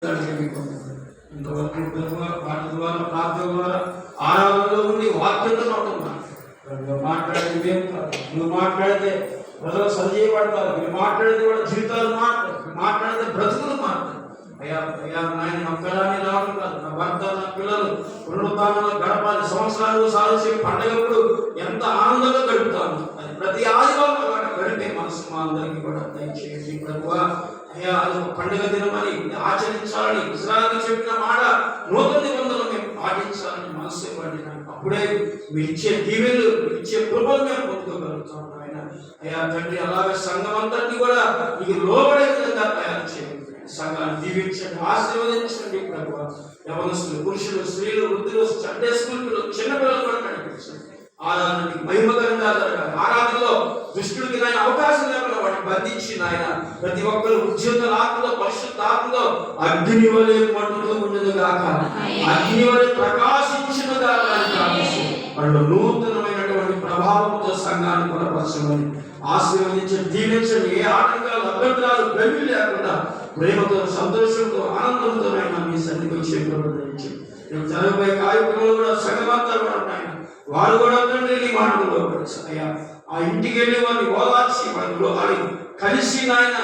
ఇంతవరకు పాట ద్వారా ప్రార్థన ద్వారా ఆరాధనలో ఉండి వాక్యంతో మాట్లాడితే మేము నువ్వు మాట్లాడితే ప్రజలు సజీవపడతారు, మీరు మాట్లాడితే వాళ్ళ జీవితాలు మాట్లాడితే బ్రతుకులు మారుతారు. అయ్యా అయ్యా నాయన ఒక్కదాన్ని రావడం కాదు, నా భర్త నా పిల్లలు పునరుత్థానంలో గడపాలి, సంవత్సరాలు సాధించే పండుగప్పుడు ఎంత ఆనందంగా గడుపుతాను. అది ప్రతి ఆదివారం అలాగా గడిపే మనసు మా అందరికీ కూడా దయచేసి ప్రభువా. అయ్యా అది ఒక పండుగ దినమని ఆచరించాలని ఇజ్రాయెలుకు చెప్పిన మాట నూతన నిబంధనలు మేము పాటించాలని మనసు ఇవ్వండి. అప్పుడే మీరు ఇచ్చే దీవెలు మీరు ఇచ్చే కృపలు మేము పొందుకోగలుగుతాం ఆయన. అయ్యా తండ్రి అలాగే సంఘం అంతటినీ కూడా మీకు లోబడే విధంగా తయారు చేయండి. సంఘాన్ని దీవించండి, ఆశీర్వదించండి ప్రభువా. యవనస్తులు, పురుషులు, స్త్రీలు, వృద్ధులు, సండే స్కూల్ పిల్లలు, చిన్నపిల్లలు కూడా కనిపించండి. ఆరాధనకి మహిమకరంగా జరగాలి. ఆరాధనలో దుష్టుడికి నాయన అవకాశం లేకుండా వాటిని బంధించి నాయన ప్రతి ఒక్కరు ఉద్యోగుల ఆత్మలో పరిశుద్ధ ఆత్మలో అగ్ని వలె మండుతూ ఉండదు గాక, అగ్ని వలె ప్రకాశించిన గాక. వాళ్ళు నూతనమైనటువంటి ప్రభావంతో సంఘాన్ని బలపరచమని ఆశీర్వదించి దీవించండి. ఏ ఆటంకాలు అభ్యంతరాలు గవి లేకుండా ప్రేమతో సంతోషంతో ఆనందంతో అయినా మీ సన్నిధికి వచ్చే ప్రబోధించి జరగబోయే కార్యక్రమంలో కూడా సంఘమంతా కూడా ఉన్నాయి. వారు కూడా తండ్రి మాటలు అయ్యా ఆ ఇంటికి వెళ్ళి వారిని ఓదార్చి వారిని కలిసి నాయన